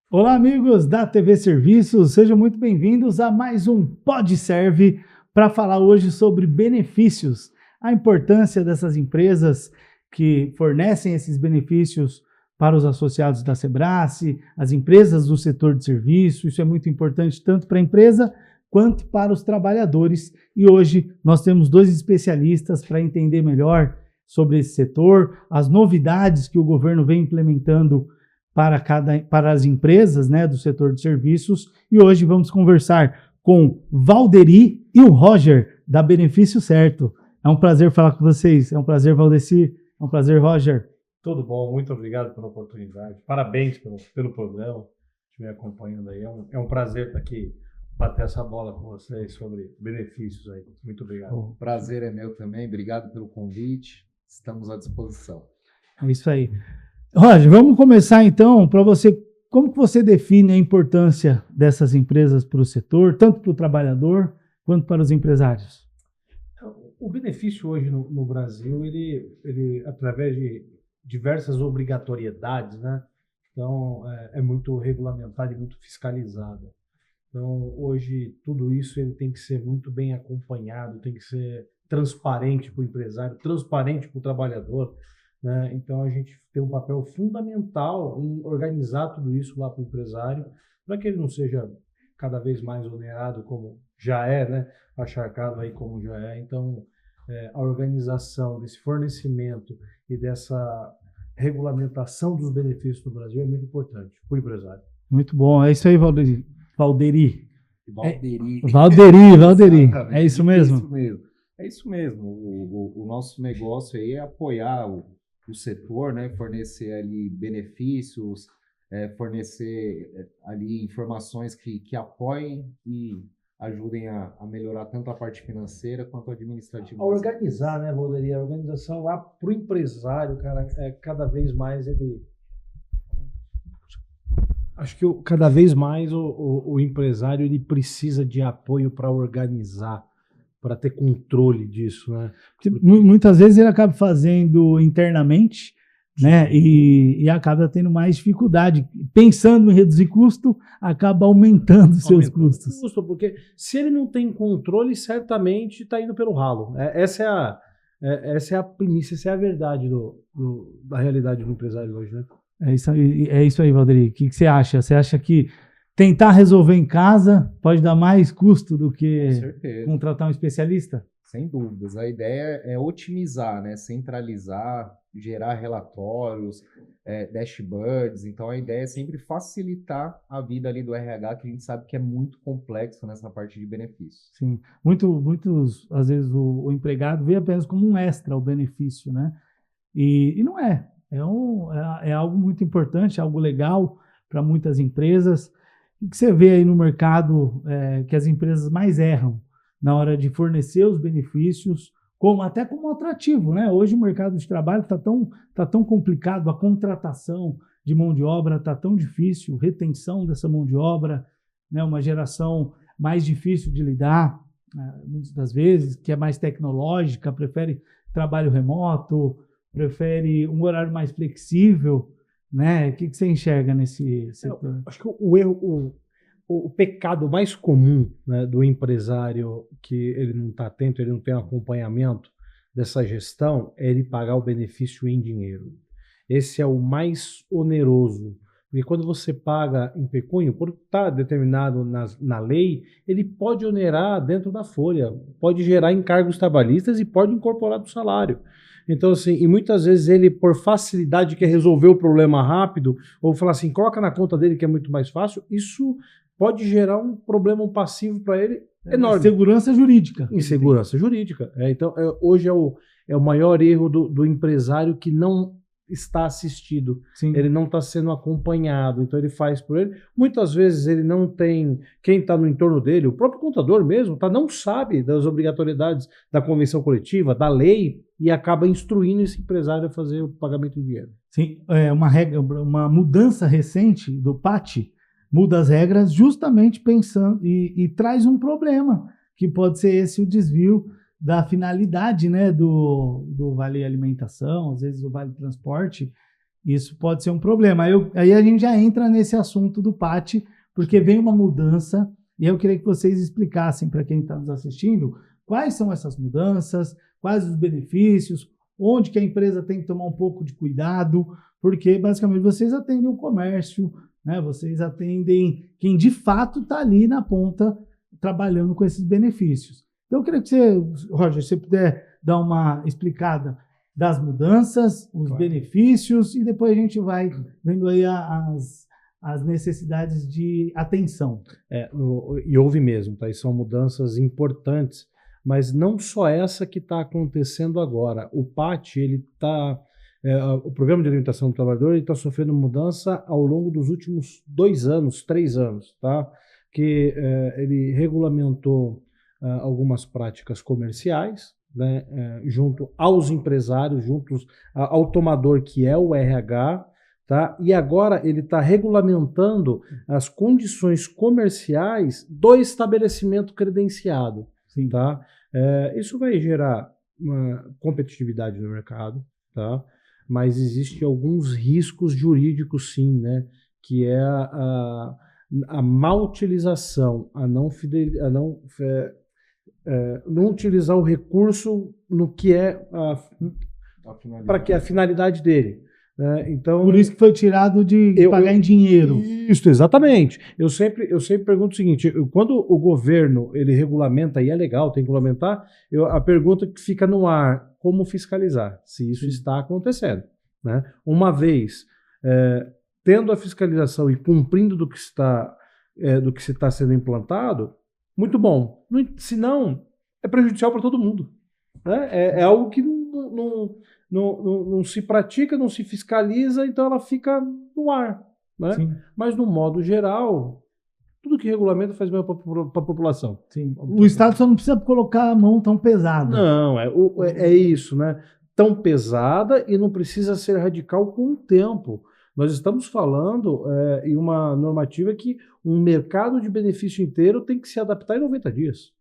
Olá, amigos da TV Serviços, sejam muito bem-vindos a mais um PodServe para falar hoje sobre benefícios, a importância dessas empresas que fornecem esses benefícios para os associados da Sebrae, as empresas do setor de serviço. Isso é muito importante tanto para a empresa quanto para os trabalhadores. E hoje nós temos dois especialistas para entender melhor sobre esse setor, as novidades que o governo vem implementando para as empresas, né, do setor de serviços. E hoje vamos conversar com Valderi e o Roger, da Benefício Certo. É um prazer falar com vocês. É um prazer, Valdeci. É um prazer, Roger. Tudo bom, muito obrigado pela oportunidade. Parabéns pelo programa, estiver acompanhando aí. É um prazer estar aqui, bater essa bola com vocês sobre benefícios aí. Muito obrigado. O prazer é meu também. Obrigado pelo convite. Estamos à disposição. É isso aí. Roger, vamos começar então para você. Como que você define a importância dessas empresas para o setor, tanto para o trabalhador quanto para os empresários? O benefício hoje no Brasil, ele através de diversas obrigatoriedades, né? Então, é muito regulamentado e muito fiscalizado. Então, hoje, tudo isso ele tem que ser muito bem acompanhado, tem que ser transparente para o empresário, transparente para o trabalhador, né? Então, a gente tem um papel fundamental em organizar tudo isso lá para o empresário, para que ele não seja cada vez mais onerado como já é, né? Acharcado aí como já é. Então, a organização desse fornecimento e dessa regulamentação dos benefícios no Brasil é muito importante para o empresário. Muito bom. É isso aí, Valderi. Valderi. Valderi. É isso mesmo? É isso mesmo. O nosso negócio aí é apoiar o setor, né? Fornecer ali benefícios, fornecer ali informações que apoiem e ajudem a melhorar tanto a parte financeira quanto a administrativa. A organizar, né, Valderi? A organização lá para o empresário, cara, cada vez mais ele... Acho que cada vez mais o empresário ele precisa de apoio para organizar, para ter controle disso, né? Muitas vezes ele acaba fazendo internamente, né? E acaba tendo mais dificuldade. Pensando em reduzir custo, acaba aumentando seus custos. Porque se ele não tem controle, certamente está indo pelo ralo. Essa é a premissa, essa é a verdade da realidade do empresário hoje, né? É isso aí, Valderi. O que você acha? Você acha que tentar resolver em casa pode dar mais custo do que contratar um especialista? Sem dúvidas. A ideia é otimizar, né? Centralizar, gerar relatórios, dashboards. Então, a ideia é sempre facilitar a vida ali do RH, que a gente sabe que é muito complexo nessa parte de benefícios. Sim. Muitos, às vezes, o empregado vê apenas como um extra o benefício, né? E não é. É algo muito importante, algo legal para muitas empresas. O que você vê aí no mercado que as empresas mais erram na hora de fornecer os benefícios, até como atrativo, né? Hoje o mercado de trabalho tá tão complicado, a contratação de mão de obra está tão difícil, retenção dessa mão de obra, né? Uma geração mais difícil de lidar, muitas das vezes, que é mais tecnológica, prefere trabalho remoto, prefere um horário mais flexível, né? O que você enxerga nesse setor? Acho que o pecado mais comum, né, do empresário que ele não está atento, ele não tem acompanhamento dessa gestão, é ele pagar o benefício em dinheiro. Esse é o mais oneroso. Porque quando você paga em pecúnio, por estar determinado na lei, ele pode onerar dentro da folha, pode gerar encargos trabalhistas e pode incorporar do salário. Então, assim, e muitas vezes ele, por facilidade, quer resolver o problema rápido, ou falar assim, coloca na conta dele que é muito mais fácil, isso pode gerar um problema, um passivo para ele enorme. Insegurança jurídica. Insegurança jurídica. Então, hoje é o maior erro do empresário que não está assistido. Sim. Ele não está sendo acompanhado, então ele faz por ele. Muitas vezes ele não tem quem está no entorno dele, o próprio contador mesmo, não sabe das obrigatoriedades da convenção coletiva, da lei, e acaba instruindo esse empresário a fazer o pagamento de dinheiro. Sim, uma mudança recente do PAT muda as regras justamente pensando e traz um problema, que pode ser esse o desvio da finalidade, né, do Vale Alimentação, às vezes o Vale Transporte, isso pode ser um problema. Aí a gente já entra nesse assunto do PAT, porque vem uma mudança, e eu queria que vocês explicassem para quem está nos assistindo quais são essas mudanças, quais os benefícios, onde que a empresa tem que tomar um pouco de cuidado, porque basicamente vocês atendem o comércio, né? Vocês atendem quem de fato está ali na ponta trabalhando com esses benefícios. Então eu queria que você, Roger, se você puder dar uma explicada das mudanças, os benefícios, e depois a gente vai vendo aí as necessidades de atenção. E houve mesmo, tá? E são mudanças importantes, mas não só essa que está acontecendo agora. O PAT, o Programa de Alimentação do Trabalhador, está sofrendo mudança ao longo dos últimos 2 anos, 3 anos, tá? Que ele regulamentou algumas práticas comerciais, né, junto aos empresários, juntos ao tomador, que é o RH, tá? E agora ele está regulamentando as condições comerciais do estabelecimento credenciado. Sim. Tá? Isso vai gerar uma competitividade no mercado, tá? Mas existem alguns riscos jurídicos, sim, né? Que é a má utilização, não utilizar o recurso no que é para que a finalidade dele. Então, por isso que foi tirado de pagar em dinheiro. Isso, exatamente. Eu sempre pergunto o seguinte: quando o governo ele regulamenta, e é legal, tem que regulamentar, a pergunta que fica no ar: como fiscalizar se isso está acontecendo? Né? Uma vez tendo a fiscalização e cumprindo do que está sendo implantado, muito bom. Senão, é prejudicial para todo mundo. Né? É algo que não se pratica, não se fiscaliza, então ela fica no ar. Né? Mas, no modo geral, tudo que regulamenta faz bem para a população. Sim. O Estado só não precisa colocar a mão tão pesada. Não, é isso, né? Tão pesada e não precisa ser radical com o tempo. Nós estamos falando em uma normativa que um mercado de benefício inteiro tem que se adaptar em 90 dias.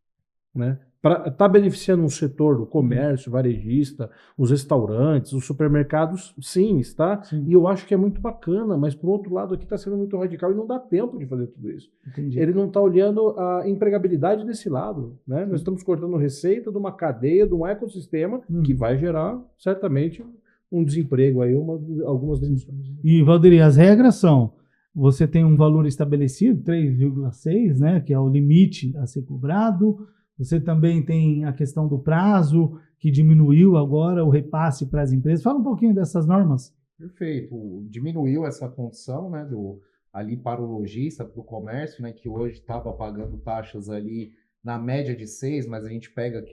Né? Para estar beneficiando um setor do comércio, varejista, os restaurantes, os supermercados, sim, está. Sim. E eu acho que é muito bacana, mas por outro lado aqui está sendo muito radical e não dá tempo de fazer tudo isso. Entendi. Ele não está olhando a empregabilidade desse lado. Né? Nós estamos cortando receita de uma cadeia, de um ecossistema que vai gerar, certamente, um desemprego aí, algumas demissões. E, Valderi, as regras são: você tem um valor estabelecido, 3,6, né, que é o limite a ser cobrado. Você também tem a questão do prazo, que diminuiu agora o repasse para as empresas. Fala um pouquinho dessas normas. Perfeito. Diminuiu essa condição, né, ali para o lojista, para o comércio, né, que hoje estava pagando taxas ali na média de 6%, mas a gente pega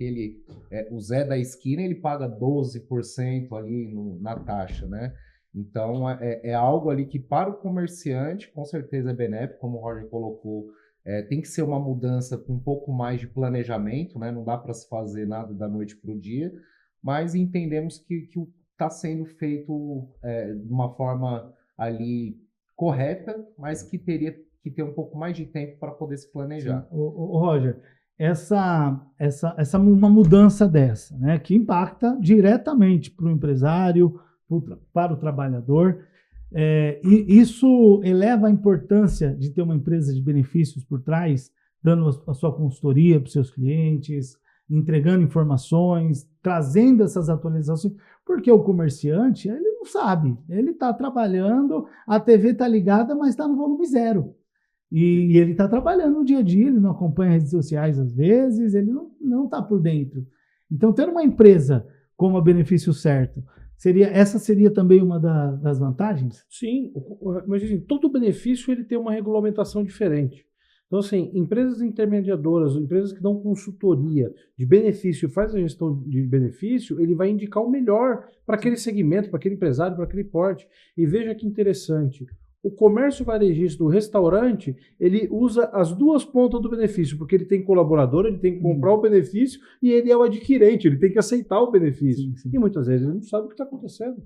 o Zé da esquina, ele paga 12% ali na taxa, né? Então, é algo ali que para o comerciante, com certeza é benéfico, como o Roger colocou, tem que ser uma mudança com um pouco mais de planejamento, né? Não dá para se fazer nada da noite para o dia, mas entendemos que está sendo feito de uma forma ali correta, mas que teria que ter um pouco mais de tempo para poder se planejar. O Roger, uma mudança dessa, né, que impacta diretamente para o empresário, para o trabalhador, e isso eleva a importância de ter uma empresa de benefícios por trás, dando a sua consultoria para os seus clientes, entregando informações, trazendo essas atualizações, porque o comerciante, ele não sabe, ele está trabalhando, a TV está ligada, mas está no volume 0. E ele está trabalhando no dia a dia, ele não acompanha redes sociais às vezes, ele não está por dentro. Então, ter uma empresa como a Benefício Certo, essa seria também uma das vantagens? Sim, mas assim, todo benefício ele tem uma regulamentação diferente. Então, assim, empresas intermediadoras, empresas que dão consultoria de benefício, faz a gestão de benefício, ele vai indicar o melhor para aquele segmento, para aquele empresário, para aquele porte. E veja que interessante, o comércio varejista do restaurante, ele usa as duas pontas do benefício, porque ele tem colaborador, ele tem que comprar o benefício e ele é o adquirente, ele tem que aceitar o benefício. Sim. E muitas vezes ele não sabe o que está acontecendo.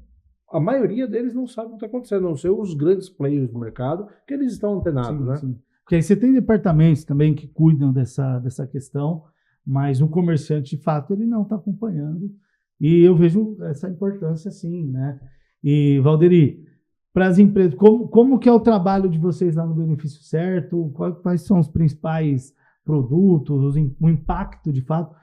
A maioria deles não sabe o que está acontecendo, a não ser os grandes players do mercado, que eles estão antenados, né? Sim. Porque aí você tem departamentos também que cuidam dessa questão, mas o comerciante, de fato, ele não está acompanhando. E eu vejo essa importância, sim, né? E, Valderi, para as empresas, como que é o trabalho de vocês lá no Benefício Certo? Quais são os principais produtos, o impacto de fato?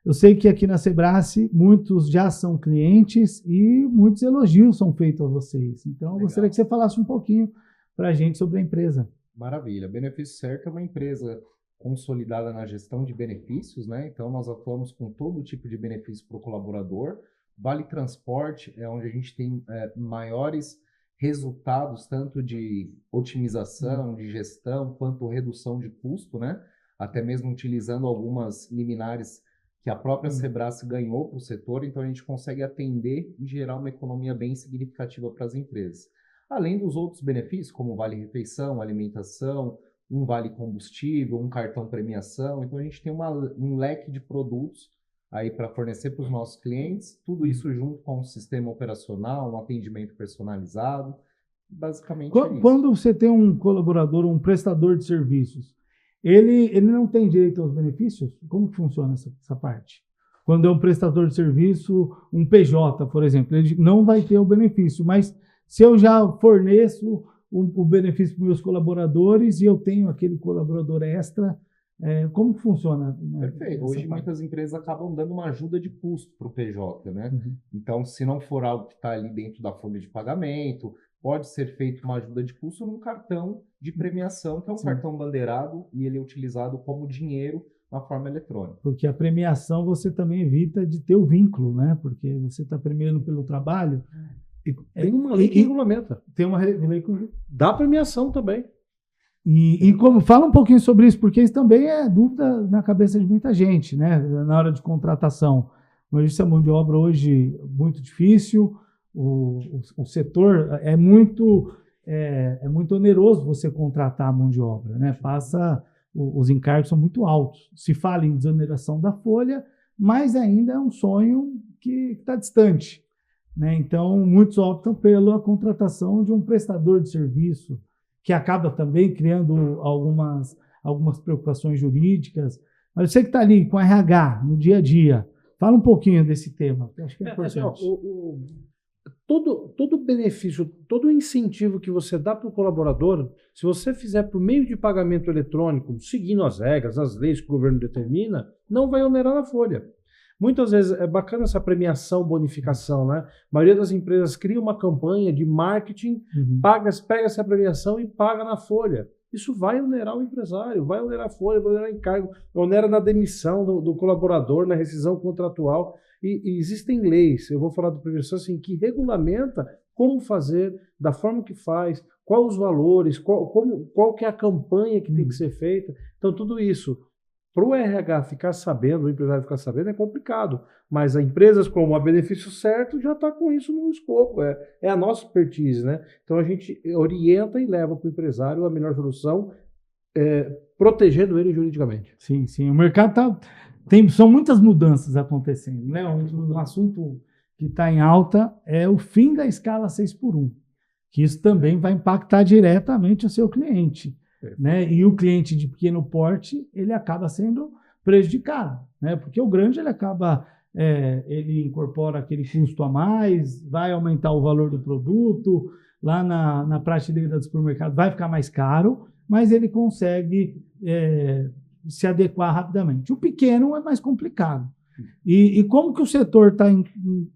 Eu sei que aqui na Sebrae muitos já são clientes e muitos elogios são feitos a vocês. Então, eu gostaria que você falasse um pouquinho para a gente sobre a empresa. Maravilha. Benefício Certo é uma empresa consolidada na gestão de benefícios, né? Então, nós atuamos com todo tipo de benefício para o colaborador. Vale Transporte é onde a gente tem maiores resultados, tanto de otimização, de gestão, quanto redução de custo, né? Até mesmo utilizando algumas liminares que a própria Sebrae ganhou para o setor, então a gente consegue atender e gerar uma economia bem significativa para as empresas. Além dos outros benefícios, como vale refeição, alimentação, um vale combustível, um cartão premiação, então a gente tem um leque de produtos aí para fornecer para os nossos clientes, tudo isso junto com um sistema operacional, um atendimento personalizado, basicamente é isso. Quando você tem um colaborador, um prestador de serviços, ele não tem direito aos benefícios? Como que funciona essa parte? Quando é um prestador de serviço, um PJ, por exemplo, ele não vai ter o benefício, mas se eu já forneço o benefício para os meus colaboradores e eu tenho aquele colaborador extra, como que funciona? Perfeito. Hoje muitas empresas acabam dando uma ajuda de custo para o PJ, né? Uhum. Então, se não for algo que está ali dentro da folha de pagamento, pode ser feita uma ajuda de custo num cartão de premiação, que é um cartão bandeirado, e ele é utilizado como dinheiro na forma eletrônica. Porque a premiação você também evita de ter o vínculo, né? Porque você está premiando pelo trabalho. E tem uma lei que regulamenta. Tem uma lei que dá premiação também. E como fala um pouquinho sobre isso, porque isso também é dúvida na cabeça de muita gente, né? Na hora de contratação. Mas a mão de obra hoje muito difícil. O setor é muito oneroso você contratar a mão de obra, né? Os encargos são muito altos. Se fala em desoneração da folha, mas ainda é um sonho que está distante, né? Então, muitos optam pela contratação de um prestador de serviço, que acaba também criando algumas preocupações jurídicas. Mas você que está ali com RH no dia a dia, fala um pouquinho desse tema, que eu acho que é importante. Todo benefício, todo incentivo que você dá para o colaborador, se você fizer por meio de pagamento eletrônico, seguindo as regras, as leis que o governo determina, não vai onerar na folha. Muitas vezes é bacana essa premiação, bonificação, né? A maioria das empresas cria uma campanha de marketing, pega essa premiação e paga na folha. Isso vai onerar o empresário, vai onerar a folha, vai onerar encargo, onera na demissão do colaborador, na rescisão contratual. E existem leis, eu vou falar do prevenção assim, que regulamenta como fazer, da forma que faz, quais os valores, qual que é a campanha que tem que ser feita. Então, tudo isso, para o RH ficar sabendo, o empresário ficar sabendo, é complicado. Mas as empresas como a Benefício Certo já está com isso no escopo, é a nossa expertise, né? Então, a gente orienta e leva para o empresário a melhor solução, protegendo ele juridicamente. Sim, sim. O mercado são muitas mudanças acontecendo, né? Um assunto que está em alta é o fim da escala 6x1, que isso também vai impactar diretamente o seu cliente, né? E o cliente de pequeno porte, ele acaba sendo prejudicado, né? Porque o grande, ele incorpora aquele custo a mais, vai aumentar o valor do produto, lá na prateleira do supermercado vai ficar mais caro, mas ele consegue se adequar rapidamente. O pequeno é mais complicado. E como que o setor está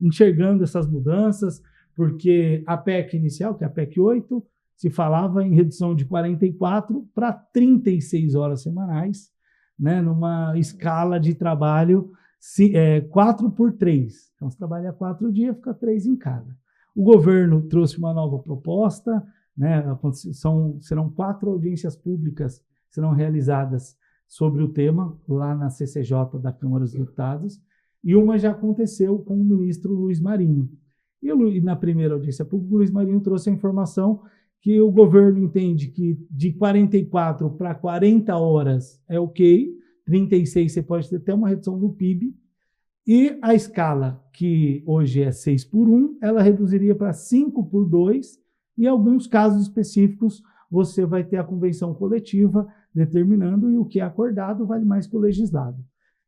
enxergando essas mudanças? Porque a PEC inicial, que é a PEC 8, se falava em redução de 44 para 36 horas semanais, né, numa escala de trabalho 4x3. Então, se trabalha 4 dias, fica 3 em cada. O governo trouxe uma nova proposta, né, serão 4 audiências públicas que serão realizadas sobre o tema, lá na CCJ da Câmara dos Deputados, e uma já aconteceu com o ministro Luiz Marinho. E na primeira audiência pública, o Luiz Marinho trouxe a informação que o governo entende que de 44 para 40 horas é ok, 36 você pode ter até uma redução do PIB, e a escala, que hoje é 6x1, ela reduziria para 5x2, e em alguns casos específicos você vai ter a convenção coletiva determinando, e o que é acordado vale mais que o legislado.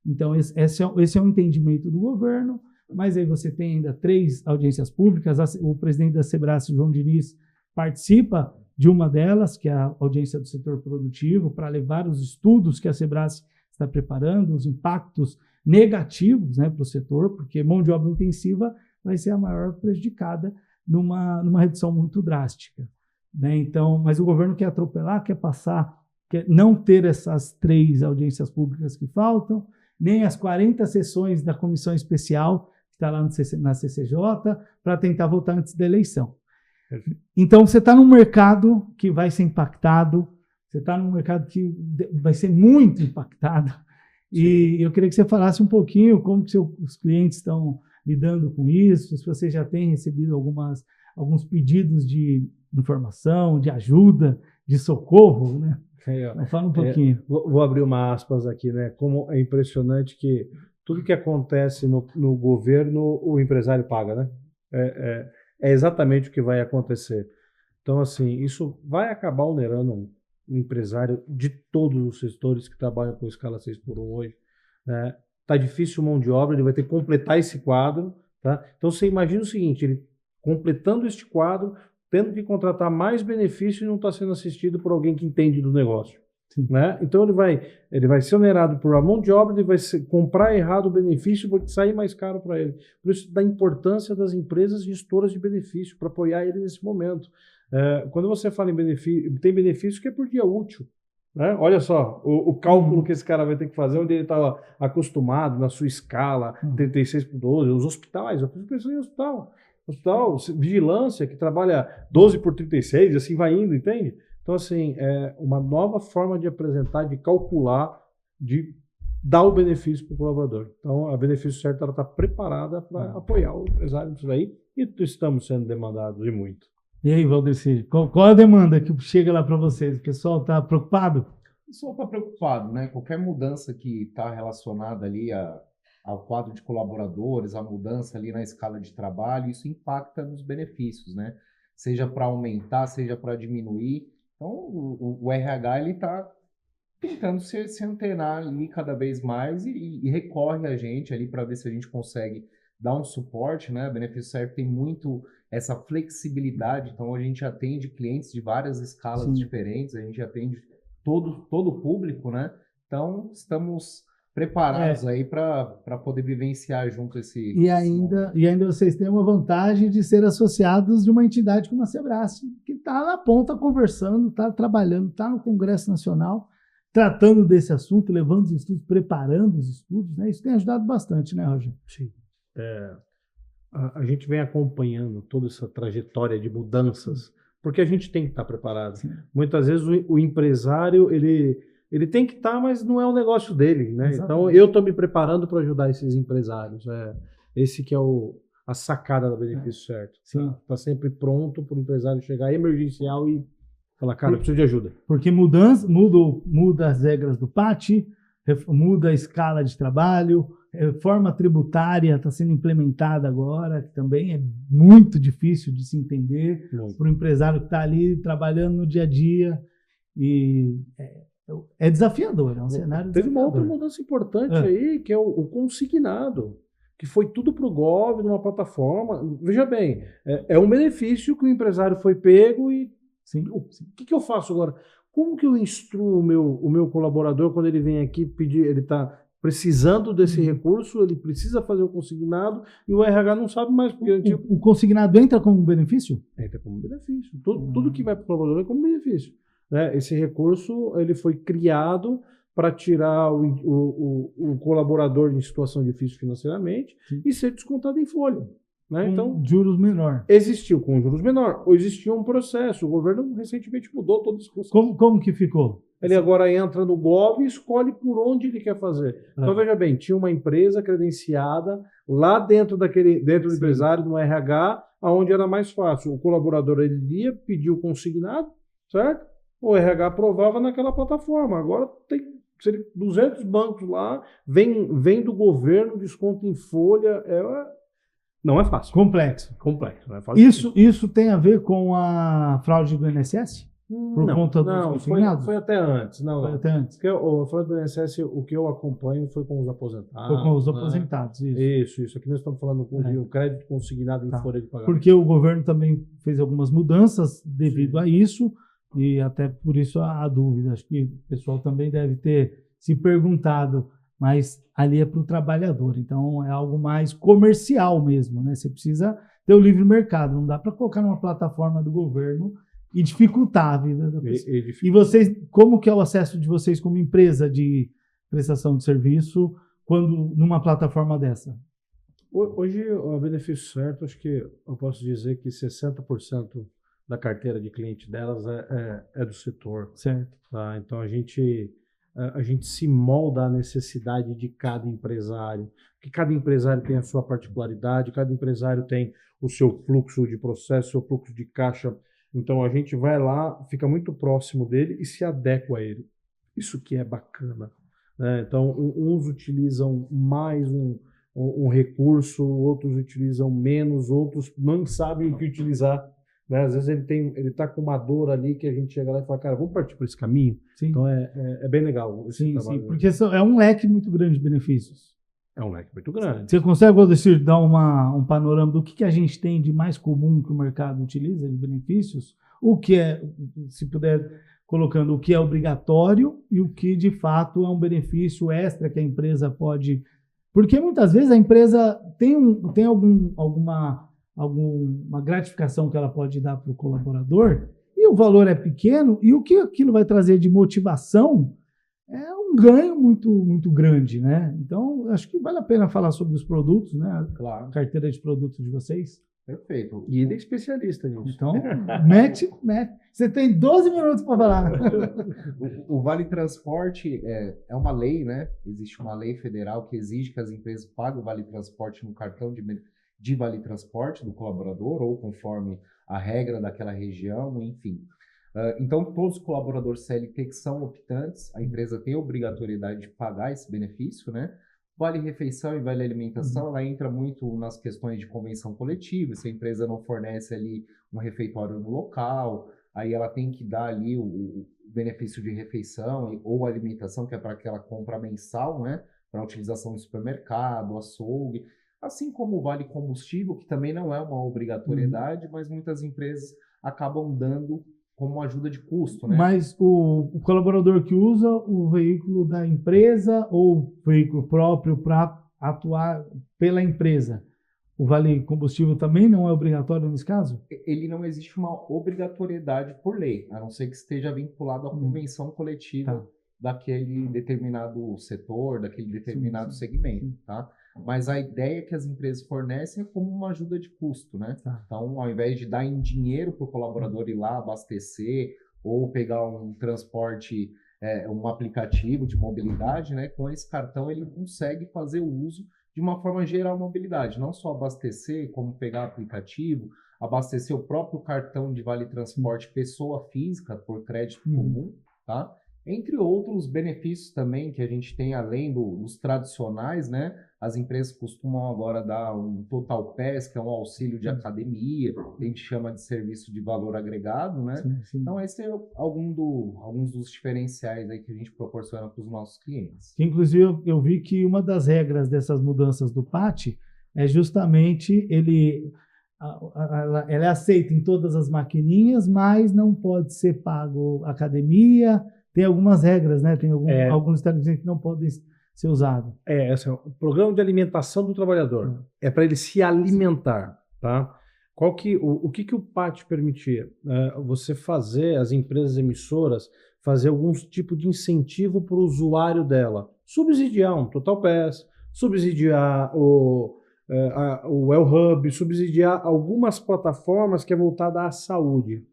Então, esse é o entendimento do governo, mas aí você tem ainda 3 audiências públicas. O presidente da Sebrae, João Diniz, participa de uma delas, que é a audiência do setor produtivo, para levar os estudos que a Sebrae está preparando, os impactos negativos, né, para o setor, porque mão de obra intensiva vai ser a maior prejudicada numa redução muito drástica, né? Então, mas o governo quer atropelar, quer passar, quer não ter essas 3 audiências públicas que faltam, nem as 40 sessões da comissão especial que está lá na CCJ, para tentar votar antes da eleição. Então, você está num mercado que vai ser impactado, você está num mercado que vai ser muito impactado, e eu queria que você falasse um pouquinho como que os clientes estão lidando com isso, se você já tem recebido alguns pedidos de informação, de ajuda, de socorro, né? Fala um pouquinho. Vou abrir uma aspas aqui, né? Como é impressionante que tudo que acontece no governo, o empresário paga, né? É exatamente o que vai acontecer. Então, assim, isso vai acabar onerando um empresário de todos os setores que trabalham com escala 6x1 hoje, né? Tá difícil mão de obra, ele vai ter que completar esse quadro, tá? Então, você imagina o seguinte, ele completando este quadro, tendo que contratar mais benefício e não está sendo assistido por alguém que entende do negócio, né? Então, ele vai ser onerado por uma mão de obra, ele vai comprar errado o benefício, vai sair mais caro para ele. Por isso, da importância das empresas gestoras de benefício, para apoiar ele nesse momento. Quando você fala em benefício, tem benefício que é por dia útil, né? Olha só, o cálculo que esse cara vai ter que fazer, onde ele estava acostumado, na sua escala, 36x12, os hospitais, eu fiz pensando em hospital, vigilância, que trabalha 12x36, assim vai indo, entende? Então, assim, é uma nova forma de apresentar, de calcular, de dar o benefício para o colaborador. Então, a Benefício Certo está preparada para apoiar o empresário nisso daí, e estamos sendo demandados e muito. E aí, Valdeci, qual a demanda que chega lá para vocês? O pessoal está preocupado? O pessoal está preocupado, né? Qualquer mudança que está relacionada ali ao quadro de colaboradores, a mudança ali na escala de trabalho, isso impacta nos benefícios, né? Seja para aumentar, seja para diminuir. Então, o RH ele está tentando se antenar ali cada vez mais e recorre a gente ali para ver se a gente consegue dar um suporte, né? O Benefício Certo tem muito essa flexibilidade, então a gente atende clientes de várias escalas diferentes, a gente atende todo o público, né? Então, estamos preparados aí para poder vivenciar junto esse... E ainda vocês têm uma vantagem de ser associados de uma entidade como a Sebrae, que está na ponta conversando, está trabalhando, está no Congresso Nacional, tratando desse assunto, levando os estudos, preparando os estudos, né? Isso tem ajudado bastante, né, Roger? Sim. A gente vem acompanhando toda essa trajetória de mudanças, porque a gente tem que estar preparado. Sim. Muitas vezes o empresário, ele tem que estar, mas não é o negócio dele, né? Então, eu estou me preparando para ajudar esses empresários. Esse que é a sacada do Benefício Certo. Está sempre pronto para o empresário chegar emergencial e falar, cara, eu preciso de ajuda. Porque muda as regras do PAT, muda a escala de trabalho, reforma tributária está sendo implementada agora, que também é muito difícil de se entender para o empresário que está ali trabalhando no dia a dia. E é desafiador, é um cenário Teve desafiador. uma outra mudança importante aí, que é o consignado, que foi tudo para o Gov, numa plataforma. Veja bem, é um benefício que o empresário foi pego e... Sim. O que eu faço agora? Como que eu instruo o meu colaborador quando ele vem aqui pedir, ele está precisando desse recurso, ele precisa fazer o consignado e o RH não sabe mais. Porque o consignado entra como benefício? Entra como benefício. Tudo que vai para o colaborador é como benefício, né? Esse recurso ele foi criado para tirar o colaborador em situação difícil financeiramente e ser descontado em folha. Né? Então, juros menor. Existiu com juros menor, ou existia um processo. O governo recentemente mudou todo esse processo. Como que ficou? Ele agora entra no Gov e escolhe por onde ele quer fazer. Então, veja bem, tinha uma empresa credenciada lá dentro do empresário, no RH, onde era mais fácil. O colaborador ele ia pedir o consignado, certo? O RH aprovava naquela plataforma. Agora tem 200 bancos lá, vem do governo, desconto em folha, não é fácil. Complexo. Não é fácil. Isso tem a ver com a fraude do INSS? Por conta dos consignados? Foi até antes. Não, Foi até antes. Porque eu falei do INSS, o que eu acompanho foi com os aposentados. Foi com os aposentados, isso. Isso. Aqui nós estamos falando de um crédito consignado em folha de pagamento. Porque o governo também fez algumas mudanças devido a isso, e até por isso a dúvida. Acho que o pessoal também deve ter se perguntado, mas ali é para o trabalhador, então é algo mais comercial mesmo, né? Você precisa ter o livre mercado, não dá para colocar numa plataforma do governo e dificultar a vida da pessoa. E vocês, como que é o acesso de vocês como empresa de prestação de serviço quando numa plataforma dessa? Hoje, o Benefício Certo, acho que eu posso dizer que 60% da carteira de cliente delas é do setor. Certo. Tá? Então, a gente se molda à necessidade de cada empresário, porque cada empresário tem a sua particularidade, cada empresário tem o seu fluxo de processo, o seu fluxo de caixa. Então, a gente vai lá, fica muito próximo dele e se adequa a ele. Isso que é bacana, né? Então, uns utilizam mais um recurso, outros utilizam menos, outros não sabem o que utilizar, né? Às vezes ele está com uma dor ali que a gente chega lá e fala, cara, vamos partir por esse caminho? Sim. Então, é bem legal esse trabalho. Sim, porque é um leque muito grande de benefícios. É um leque muito grande. Você consegue, Valdecir, dar um panorama do que a gente tem de mais comum que o mercado utiliza de benefícios? O que é, se puder, colocando o que é obrigatório e o que, de fato, é um benefício extra que a empresa pode... Porque, muitas vezes, a empresa tem alguma gratificação que ela pode dar para o colaborador e o valor é pequeno e o que aquilo vai trazer de motivação é um ganho muito, muito grande, né? Então, acho que vale a pena falar sobre os produtos, né? Claro. A carteira de produtos de vocês. Perfeito. E ele é especialista nisso. Então, mete. Você tem 12 minutos para falar. O Vale Transporte é uma lei, né? Existe uma lei federal que exige que as empresas paguem o Vale Transporte no cartão de Vale Transporte do colaborador, ou conforme a regra daquela região, enfim. Então, todos os colaboradores CLT que são optantes, a empresa tem a obrigatoriedade de pagar esse benefício, né? Vale refeição e vale alimentação, ela entra muito nas questões de convenção coletiva. Se a empresa não fornece ali um refeitório no local, aí ela tem que dar ali o benefício de refeição ou alimentação, que é para aquela compra mensal, né? Para utilização no supermercado, açougue. Assim como o vale combustível, que também não é uma obrigatoriedade, mas muitas empresas acabam dando como ajuda de custo, né? Mas o colaborador que usa o veículo da empresa ou o veículo próprio para atuar pela empresa, o vale combustível também não é obrigatório nesse caso? Ele não existe uma obrigatoriedade por lei, a não ser que esteja vinculado à convenção coletiva daquele determinado setor, daquele determinado segmento, tá? Mas a ideia que as empresas fornecem é como uma ajuda de custo, né? Então, ao invés de dar em dinheiro para o colaborador ir lá abastecer ou pegar um transporte, um aplicativo de mobilidade, né? Com esse cartão ele consegue fazer o uso de uma forma geral mobilidade, não só abastecer, como pegar aplicativo, abastecer o próprio cartão de Vale Transporte pessoa física por crédito comum, tá? Entre outros benefícios também que a gente tem além dos tradicionais, né? As empresas costumam agora dar um Total Pass, que é um auxílio de academia, que a gente chama de serviço de valor agregado, né? Sim. Então, esse é alguns dos diferenciais aí que a gente proporciona para os nossos clientes. Inclusive, eu vi que uma das regras dessas mudanças do PAT é justamente ela é aceita em todas as maquininhas, mas não pode ser pago academia. Tem algumas regras, né? Tem alguns estabelecimentos que não podem ser usados. Esse é o programa de alimentação do trabalhador. É para ele se alimentar, tá? O que o PAT permitia? Você fazer, as empresas emissoras, fazer algum tipo de incentivo para o usuário dela. Subsidiar um Total Pass, subsidiar o Wellhub, subsidiar algumas plataformas que é voltada à saúde.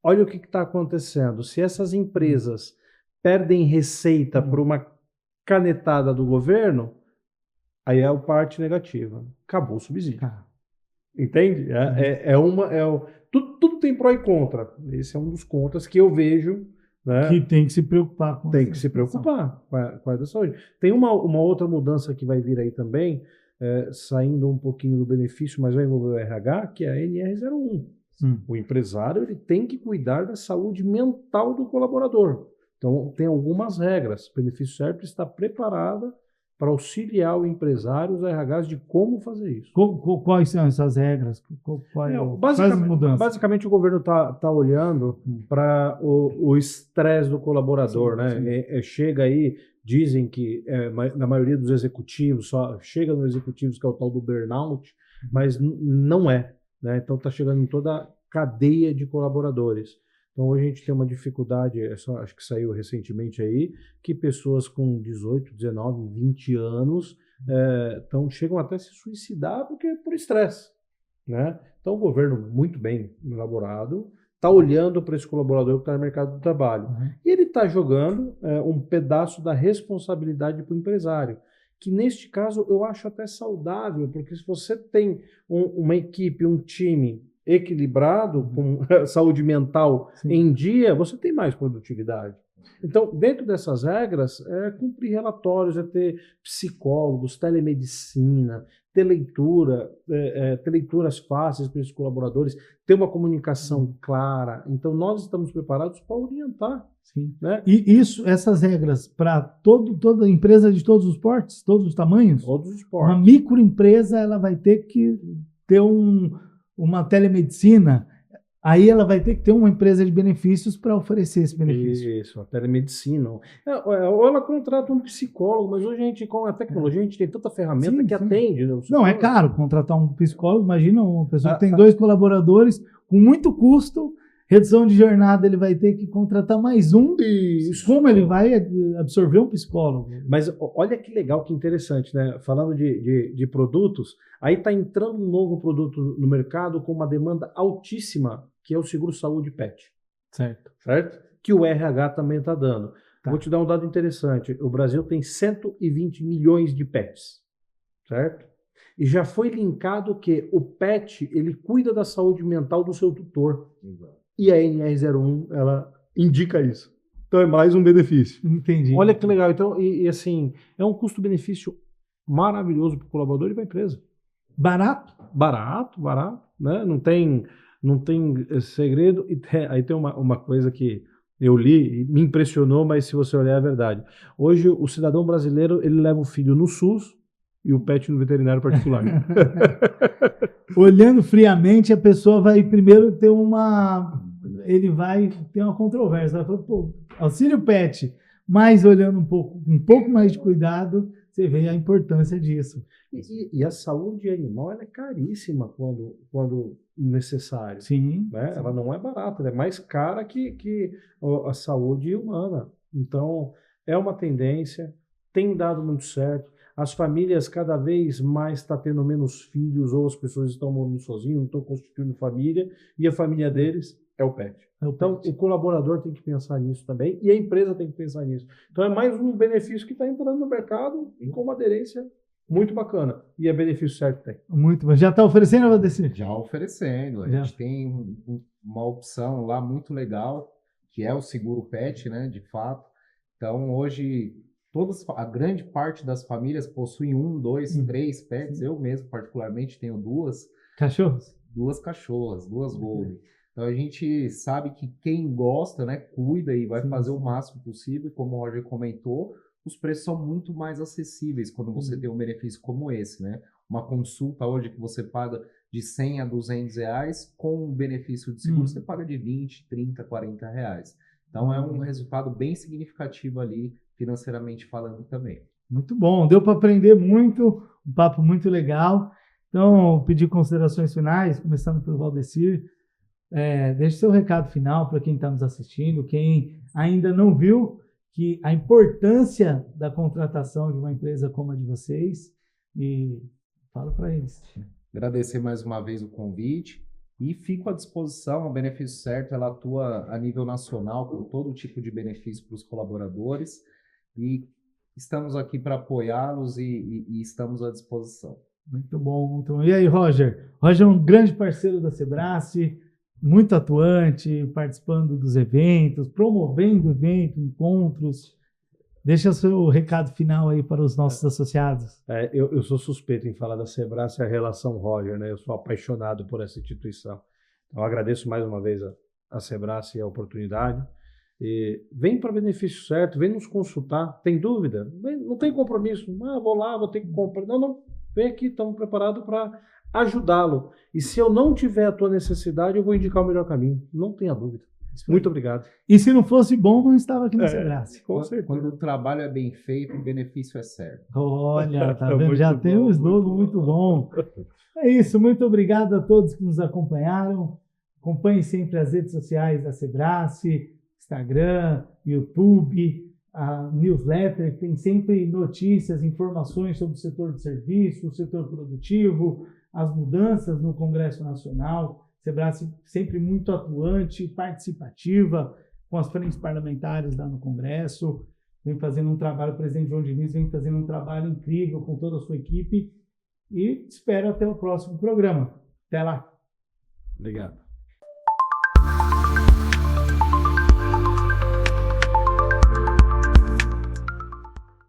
Olha o que está acontecendo. Se essas empresas perdem receita por uma canetada do governo, aí é a parte negativa. Acabou o subsídio. Entende? Tudo tem pró e contra. Esse é um dos contras que eu vejo, né? Que tem que se preocupar com. Tem que se preocupar com a área da saúde. Tem uma outra mudança que vai vir aí também, saindo um pouquinho do benefício, mas vai envolver o RH, que é a NR01. O empresário ele tem que cuidar da saúde mental do colaborador. Então, tem algumas regras. O benefício certo está preparada para auxiliar o empresário, os RHs, de como fazer isso. Quais são essas regras? Quais as mudanças? Basicamente, o governo está olhando para o estresse do colaborador. Sim, né? sim. Chega aí, dizem que na maioria dos executivos, só chega nos executivos que é o tal do burnout, mas não é. Né? Então, está chegando em toda a cadeia de colaboradores. Então, hoje a gente tem uma dificuldade, acho que saiu recentemente aí, que pessoas com 18, 19, 20 anos chegam até a se suicidar por estresse. Né? Então, o governo, muito bem elaborado, está olhando para esse colaborador que está no mercado do trabalho. E ele está jogando um pedaço da responsabilidade para o empresário, que neste caso eu acho até saudável, porque se você tem uma equipe, um time equilibrado, com saúde mental em dia, você tem mais produtividade. Então, dentro dessas regras, cumprir relatórios, ter psicólogos, telemedicina, ter leituras fáceis para esses colaboradores, ter uma comunicação clara. Então, nós estamos preparados para orientar. Sim. Né? E essas regras para toda empresa de todos os portes, todos os tamanhos? Todos os portes. Uma microempresa, ela vai ter que ter uma telemedicina, aí ela vai ter que ter uma empresa de benefícios para oferecer esse benefício. Isso, a telemedicina. Ou ela contrata um psicólogo, mas hoje a gente, com a tecnologia, a gente tem tanta ferramenta que atende. Né? Não, é caro contratar um psicólogo. Imagina uma pessoa que tem 2 colaboradores, com muito custo, redução de jornada, ele vai ter que contratar mais um. Isso. Como ele vai absorver um psicólogo? Mas olha que legal, que interessante, né? Falando de produtos, aí está entrando um novo produto no mercado com uma demanda altíssima, que é o seguro-saúde PET. Certo. Que o RH também está dando. Tá. Vou te dar um dado interessante. O Brasil tem 120 milhões de PETs, certo? E já foi linkado que o PET, ele cuida da saúde mental do seu tutor. Exato. E a NR01, ela indica isso. Então é mais um benefício. Entendi. Olha que legal. Então, e assim, é um custo-benefício maravilhoso para o colaborador e para a empresa. Barato? Barato, né? Não tem segredo. E aí tem uma coisa que eu li e me impressionou, mas se você olhar é verdade. Hoje, o cidadão brasileiro, ele leva o filho no SUS e o PET no veterinário particular. Olhando friamente, a pessoa vai primeiro ter ele vai ter uma controvérsia. Vai falar, pô, auxílio PET, mas olhando um pouco mais de cuidado, você vê a importância disso. E a saúde animal ela é caríssima quando necessário. Sim. Né? Ela não é barata, ela é mais cara que a saúde humana. Então, é uma tendência, tem dado muito certo. As famílias cada vez mais estão tendo menos filhos, ou as pessoas estão morando sozinhas, não estão constituindo família, e a família deles é o PET. Então, o colaborador tem que pensar nisso também, e a empresa tem que pensar nisso. Então, é mais um benefício que está entrando no mercado com uma aderência muito bacana. E é benefício certo tem. Muito bom. Já está oferecendo, Valdecir? Já oferecendo. A gente tem uma opção lá muito legal, que é o seguro PET, né, de fato. Então, hoje, a grande parte das famílias possuem 1, 2, 3 pets. Eu mesmo, particularmente, tenho 2. Cachorros? 2 cachorras, 2 Golden. Então, a gente sabe que quem gosta, né, cuida e vai fazer o máximo possível. Como o Roger comentou, os preços são muito mais acessíveis quando você tem um benefício como esse, né? Uma consulta hoje que você paga de 100 a 200 reais, com um benefício de seguro você paga de 20, 30, 40 reais. Então, é um resultado bem significativo ali, financeiramente falando também. Muito bom, deu para aprender muito, um papo muito legal. Então, pedir considerações finais, começando pelo Valdecir. Deixe seu recado final para quem está nos assistindo, quem ainda não viu que a importância da contratação de uma empresa como a de vocês, e fala para eles. Agradecer mais uma vez o convite e fico à disposição. O Benefício Certo, ela atua a nível nacional com todo tipo de benefício para os colaboradores e estamos aqui para apoiá-los e estamos à disposição. Muito bom, muito bom. E aí, Roger? Roger é um grande parceiro da Sebrae, muito atuante, participando dos eventos, promovendo eventos, encontros. Deixa o seu recado final aí para os nossos associados. Eu sou suspeito em falar da Sebrae, a relação Roger, né? Eu sou apaixonado por essa instituição. Então, agradeço mais uma vez a Sebrae e a oportunidade. E vem para benefício certo, vem nos consultar. Tem dúvida? Não tem compromisso. Vou lá, vou ter que comprar. Não. Vem aqui, estamos preparados para ajudá-lo. E se eu não tiver a tua necessidade, eu vou indicar o melhor caminho. Não tenha dúvida. Muito obrigado. E se não fosse bom, não estava aqui na Sebrae. Com certeza. Quando o trabalho é bem feito, o benefício é certo. Olha, tá vendo? Já tem um slogan muito bom. É isso, muito obrigado a todos que nos acompanharam. Acompanhe sempre as redes sociais da Sebrae, Instagram, YouTube, a newsletter, que tem sempre notícias, informações sobre o setor de serviço, o setor produtivo, as mudanças no Congresso Nacional. Sebrae sempre muito atuante, participativa, com as frentes parlamentares lá no Congresso, vem fazendo um trabalho, o presidente João Diniz vem fazendo um trabalho incrível com toda a sua equipe e espero até o próximo programa. Até lá. Obrigado.